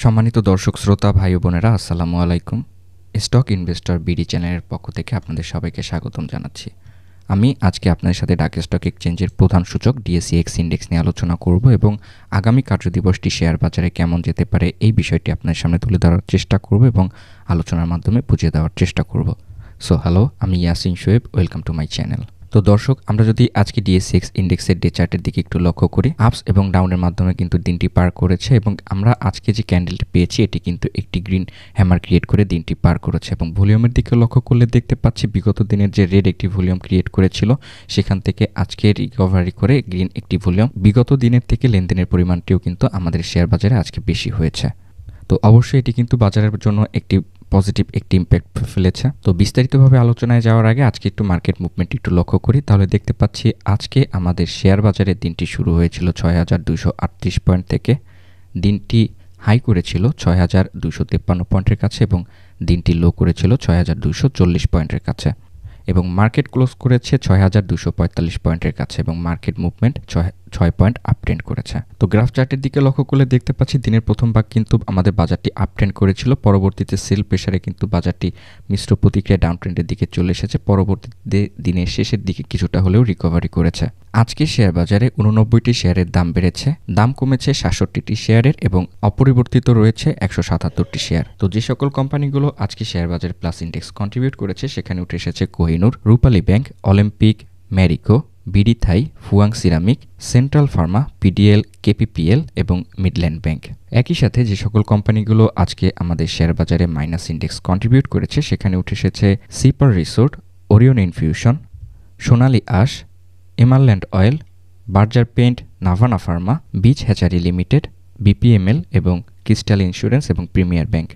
সম্মানিত দর্শক শ্রোতা ভাই ও বোনেরা, আসসালামু আলাইকুম। স্টক ইনভেস্টর বিডি চ্যানেলের পক্ষ থেকে আপনাদের সবাইকে স্বাগতম জানাচ্ছি। আমি আজকে আপনাদের সাথে ঢাকা স্টক এক্সচেঞ্জের প্রধান সূচক ডিএসইএক্স ইন্ডেক্স নিয়ে আলোচনা করব এবং আগামী কার্যদিবসটি শেয়ার বাজারে কেমন যেতে পারে এই বিষয়টি আপনাদের সামনে তুলে ধরার চেষ্টা করব এবং আলোচনার মাধ্যমে বুঝিয়ে দেওয়ার চেষ্টা করব। সো হ্যালো, আমি Yasin Shoaib, welcome to my channel. তো দর্শক, আমরা যদি আজকে ডিএসইএক্স ইন্ডেক্সের ডে চার্টের দিকে একটু লক্ষ্য করি, আপস এবং ডাউনের মাধ্যমে কিন্তু দিনটি পার করেছে এবং আমরা আজকে যে ক্যান্ডেলটি পেয়েছি এটি কিন্তু একটি গ্রিন হ্যামার ক্রিয়েট করে দিনটি পার করেছে এবং ভলিউমের দিকে লক্ষ্য করলে দেখতে পাচ্ছি বিগত দিনের যে রেড একটি ভলিউম ক্রিয়েট করেছিল সেখান থেকে আজকে রিকভারি করে গ্রিন একটি ভলিউম, বিগত দিনের থেকে লেনদেনের পরিমাণটিও কিন্তু আমাদের শেয়ার বাজারে আজকে বেশি হয়েছে। তো অবশ্যই এটি কিন্তু বাজারের জন্য একটি পজিটিভ একটি ইম্প্যাক্ট ফেলেছে। তো বিস্তারিতভাবে আলোচনায় যাওয়ার আগে আজকে একটু মার্কেট মুভমেন্ট একটু লক্ষ্য করি, তাহলে দেখতে পাচ্ছি আজকে আমাদের শেয়ার বাজারের দিনটি শুরু হয়েছিল ৬,২৩৮ পয়েন্ট থেকে। দিনটি হাই করেছিল ৬,২৫৩ পয়েন্টের কাছে এবং দিনটি লো করেছিল ৬,২৪০ পয়েন্টের কাছে এবং মার্কেট ক্লোজ করেছে ৬,২৪৫ পয়েন্টের কাছে এবং মার্কেট মুভমেন্ট ৬ পয়েন্ট আপট্রেন্ড করেছে। তো গ্রাফ চার্টের দিকে লক্ষ্য করলে দেখতে পাচ্ছি দিনের প্রথম ভাগ কিন্তু আমাদের বাজারটি আপট্রেন্ড করেছিল, পরবর্তীতে সেল প্রেসারে কিন্তু বাজারটি মিশ্র প্রতিক্রিয়া ডাউন ট্রেন্ডের দিকে চলে এসেছে, পরবর্তীতে দিনের শেষের দিকে কিছুটা হলেও রিকভারি করেছে। আজকে শেয়ার বাজারে ৮৯টি শেয়ারের দাম বেড়েছে, দাম কমেছে ৬৭টি শেয়ারের এবং অপরিবর্তিত রয়েছে ১৭৭টি শেয়ার। তো যে সকল কোম্পানিগুলো আজকে শেয়ার বাজার প্লাস ইন্ডেক্স কন্ট্রিবিউট করেছে সেখানে উঠে এসেছে Kohinoor, Rupali Bank, Olympic, Marico, BD Thai, Fuwang Ceramic, Central Pharma, PDL, KPPL এবং মিডল্যান্ড ব্যাংক। একই সাথে যে সকল কোম্পানিগুলো আজকে আমাদের শেয়ার বাজারে মাইনাস ইন্ডেক্স কন্ট্রিবিউট করেছে সেখানে উঠে এসেছে Sea Pearl Resort, Orion Infusion, Sonali Aansh, Emerald Oil, Berger Paint, Navana Pharma, Beach Hatchery Limited, BPML এবং ক্রিস্টাল ইন্স্যুরেন্স এবং প্রিমিয়ার ব্যাংক।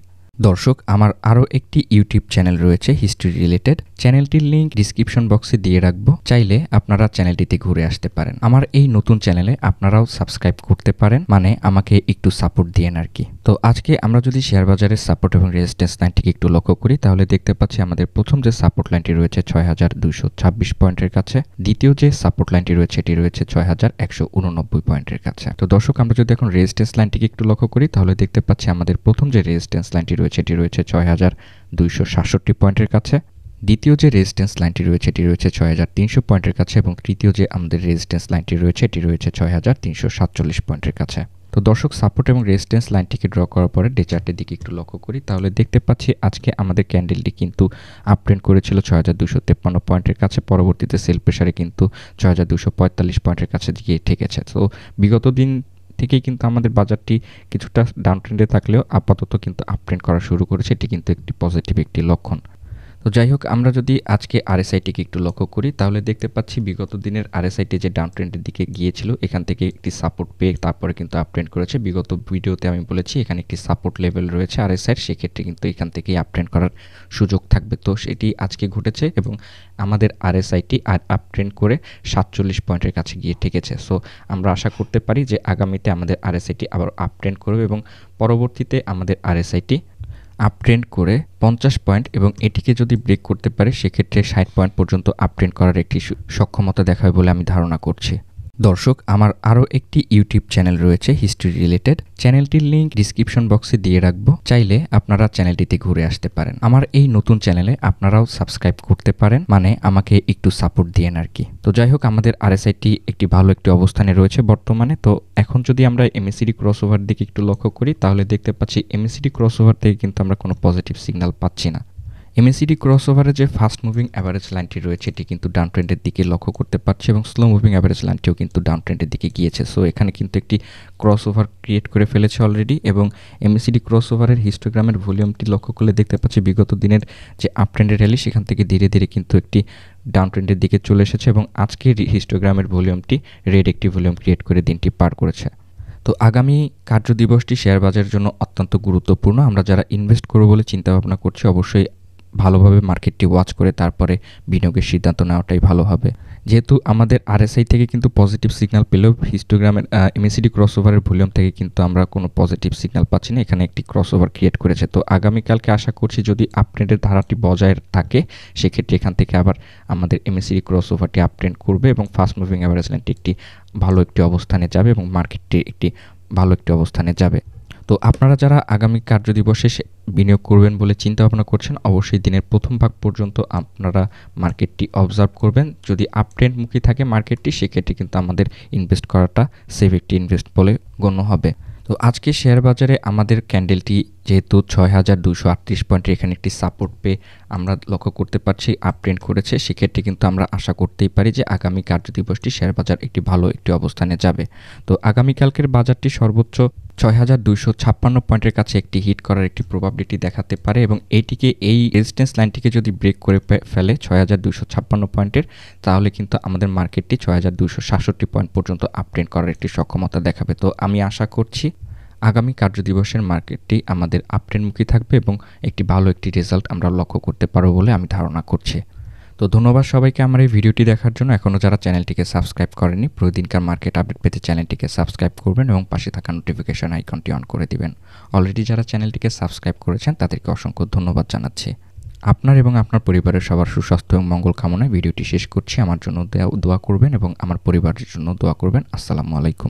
দর্শক, আমার আরও একটি ইউটিউব চ্যানেল রয়েছে হিস্ট্রি রিলেটেড, চ্যানেলটির লিঙ্ক ডিসক্রিপশন বক্সে দিয়ে রাখবো, চাইলে আপনারা চ্যানেলটিতে ঘুরে আসতে পারেন। আমার এই নতুন চ্যানেলে আপনারাও সাবস্ক্রাইব করতে পারেন, মানে আমাকে একটু সাপোর্ট দিয়েন আর কি। তো আজকে আমরা যদি শেয়ার বাজারের সাপোর্ট এবং রেজিস্ট্যান্স লাইনটিকে একটু লক্ষ্য করি তাহলে দেখতে পাচ্ছি আমাদের প্রথম যে সাপোর্ট লাইনটি রয়েছে ৬,২২৬ পয়েন্টের কাছে, দ্বিতীয় যে সাপোর্ট লাইনটি রয়েছে এটি রয়েছে ৬,১৮৯ পয়েন্টের কাছে। তো দর্শক, আমরা যদি এখন রেজিস্ট্যান্স লাইনটিকে একটু লক্ষ্য করি তাহলে দেখতে পাচ্ছি আমাদের প্রথম যে রেজিস্ট্যান্স লাইনটি রয়েছে এটি রয়েছে ৬,২৬৭ পয়েন্টের কাছে, দ্বিতীয় যে রেজিস্ট্যান্স লাইনটি রয়েছে এটি রয়েছে ৬,৩০০ পয়েন্টের কাছে এবং তৃতীয় যে আমাদের রেজিস্ট্যান্স লাইনটি রয়েছে এটি রয়েছে ৬,৩৪৭ পয়েন্টের কাছে। তো দর্শক, সাপোর্ট এবং রেজিস্ট্যান্স লাইনটিকে ড্র করার পরে ডে চার্টের দিকে একটু লক্ষ্য করি তাহলে দেখতে পাচ্ছি আজকে আমাদের ক্যান্ডেলটি কিন্তু আপট্রেন্ড করেছিল ৬,২৫৩ পয়েন্টের কাছে, পরবর্তীতে সেল প্রেসারে কিন্তু ৬,২৪৫ পয়েন্টের কাছে গিয়ে ঠেকেছে। তো বিগত দিন থেকেই কিন্তু আমাদের বাজারটি কিছুটা ডাউন ট্রেন্ডে থাকলেও আপাতত কিন্তু আপট্রেন্ড করা শুরু করেছে, এটি কিন্তু একটি পজিটিভ একটি লক্ষণ। তো যাই হোক, আমরা যদি আজকে আরএসআইটিকে একটু লক্ষ্য করি তাহলে দেখতে পাচ্ছি বিগত দিনের আরএসআইটি যে ডাউন ট্রেন্ডের দিকে গিয়েছিল এখান থেকে একটি সাপোর্ট পেয়ে তারপরে কিন্তু আপট্রেন্ড করেছে। বিগত ভিডিওতে আমি বলেছি এখানে একটি সাপোর্ট লেভেল রয়েছে আরএসআইর, সেক্ষেত্রে কিন্তু এখান থেকেই আপট্রেন্ড করার সুযোগ থাকবে। তো সেটি আজকে ঘটেছে এবং আমাদের আরএসআইটি আর আপট্রেন্ড করে ৪৭ পয়েন্টের কাছে গিয়ে ঠেকেছে। সো আমরা আশা করতে পারি যে আগামীতে আমাদের আরএসআইটি আবার আপট্রেন্ড করবে এবং পরবর্তীতে আমাদের আরএসআইটি আপট্রেন্ড করে ৫০ পয়েন্ট এবং এটিকে যদি ব্রেক করতে পারে সেক্ষেত্রে ৬০ পয়েন্ট পর্যন্ত আপট্রেন্ড করার একটি সক্ষমতা দেখাবে বলে আমি ধারণা করছি। দর্শক, আমার আরও একটি ইউটিউব চ্যানেল রয়েছে হিস্ট্রি রিলেটেড, চ্যানেলটির লিঙ্ক ডিসক্রিপশন বক্সে দিয়ে রাখবো, চাইলে আপনারা চ্যানেলটিতে ঘুরে আসতে পারেন। আমার এই নতুন চ্যানেলে আপনারাও সাবস্ক্রাইব করতে পারেন, মানে আমাকে একটু সাপোর্ট দিয়েন আর কি। তো যাই হোক, আমাদের আরএসআইটি একটি ভালো একটি অবস্থানে রয়েছে বর্তমানে। তো এখন যদি আমরা এমএসিডি ক্রসওভার দিকে একটু লক্ষ্য করি তাহলে দেখতে পাচ্ছি এমএসিডি ক্রসওভার থেকে কিন্তু আমরা কোনো পজিটিভ সিগন্যাল পাচ্ছি না। এমএসিডি ক্রসওভারে যে ফাস্ট মুভিং অ্যাভারেজ লাইনটি রয়েছে এটি কিন্তু ডাউন ট্রেন্ডের দিকে লক্ষ্য করতে পারছে এবং স্লো মুভিং অ্যাভারেজ লাইনটিও কিন্তু ডাউন ট্রেন্ডের দিকে গিয়েছে। সো এখানে কিন্তু একটি ক্রসওভার ক্রিয়েট করে ফেলেছে অলরেডি এবং এমএসিডি ক্রসওভারের হিস্টোগ্রামের ভলিউমটি লক্ষ্য করলে দেখতে পাচ্ছি বিগত দিনের যে আপ ট্রেন্ডের র্যালি সেখান থেকে ধীরে ধীরে কিন্তু একটি ডাউন ট্রেন্ডের দিকে চলে এসেছে এবং আজকের হিস্টোগ্রামের ভলিউমটি রেড একটি ভলিউম ক্রিয়েট করে দিনটি পার করেছে। তো আগামী কার্যদিবসটি শেয়ার বাজারের জন্য অত্যন্ত গুরুত্বপূর্ণ। আমরা যারা ইনভেস্ট করব বলে চিন্তাভাবনা করছি অবশ্যই ভালোভাবে মার্কেটটি ওয়াচ করে তারপরে বিনিয়োগের সিদ্ধান্ত নেওয়াটাই ভালো হবে। যেহেতু আমাদের আরএসআই থেকে কিন্তু পজিটিভ সিগন্যাল পেলেও হিস্টোগ্রামের এমএসিডি ক্রসওভারের ভলিউম থেকে কিন্তু আমরা কোনো পজিটিভ সিগন্যাল পাচ্ছি না, এখানে একটি ক্রসওভার ক্রিয়েট করেছে। তো আগামীকালকে আশা করছি যদি আপট্রেন্ডের ধারাটি বজায় থাকে সেক্ষেত্রে এখান থেকে আবার আমাদের এমএসিডি ক্রসওভারটি আপট্রেন্ড করবে এবং ফাস্ট মুভিং অ্যাভারেজ লাইনটি একটি ভালো একটি অবস্থানে যাবে এবং মার্কেটটি একটি ভালো একটি অবস্থানে যাবে। তো আপনারা যারা আগামী কার্যদিবসে বিনিয়োগ করবেন বলে চিন্তা ভাবনা করছেন, অবশ্যই দিনের প্রথম ভাগ পর্যন্ত আপনারা মার্কেটটি অবজার্ভ করবেন। যদি আপ ট্রেন্ডমুখী থাকে মার্কেটটি, সেক্ষেত্রে কিন্তু আমাদের ইনভেস্ট করাটা সেফ একটি ইনভেস্ট বলে গণ্য হবে। তো আজকে শেয়ার বাজারে আমাদের ক্যান্ডেলটি যেহেতু ৬,২৩৮ পয়েন্টের এখানে একটি সাপোর্ট পেয়ে আমরা লক্ষ্য করতে পারছি আপ ট্রেন্ড করেছে, সেক্ষেত্রে কিন্তু আমরা আশা করতেই পারি যে আগামী কার্যদিবসটি শেয়ার বাজার একটি ভালো একটি অবস্থানে যাবে। তো আগামীকালকের বাজারটি সর্বোচ্চ ৬,২৫৬ পয়েন্টের কাছে একটি হিট করার একটি প্রবাবিলিটি দেখাতে পারে এবং এই রেজিস্ট্যান্স লাইনটিকে যদি ব্রেক করে ফেলে ৬,২৫৬ পয়েন্টের, তাহলে কিন্তু আমাদের মার্কেটটি ৬,২৬৭ পয়েন্ট পর্যন্ত আপ ট্রেন্ড করার একটি সক্ষমতা দেখাবে। তো আমি আশা করছি আগামী কার্যদিবসের মার্কেটটি আমাদের আপ ট্রেন্ডমুখী থাকবে এবং একটি ভালো একটি রেজাল্ট আমরা লক্ষ্য করতে পারবো বলে আমি ধারণা করছি। তো ধন্যবাদ সবাইকে আমার এই ভিডিওটি দেখার জন্য। এখনও যারা চ্যানেলটিকে সাবস্ক্রাইব করেনি, প্রতিদিনকার মার্কেট আপডেট পেতে চ্যানেলটিকে সাবস্ক্রাইব করবেন এবং পাশে থাকা নোটিফিকেশন আইকনটি অন করে দিবেন। অলরেডি যারা চ্যানেলটিকে সাবস্ক্রাইব করেছেন তাদেরকে অসংখ্য ধন্যবাদ জানাচ্ছি। আপনার এবং আপনার পরিবারের সবার সুস্বাস্থ্য এবং মঙ্গল কামনায় ভিডিওটি শেষ করছি। আমার জন্য দোয়া করবেন এবং আমার পরিবারের জন্য দোয়া করবেন। আসসালামু আলাইকুম।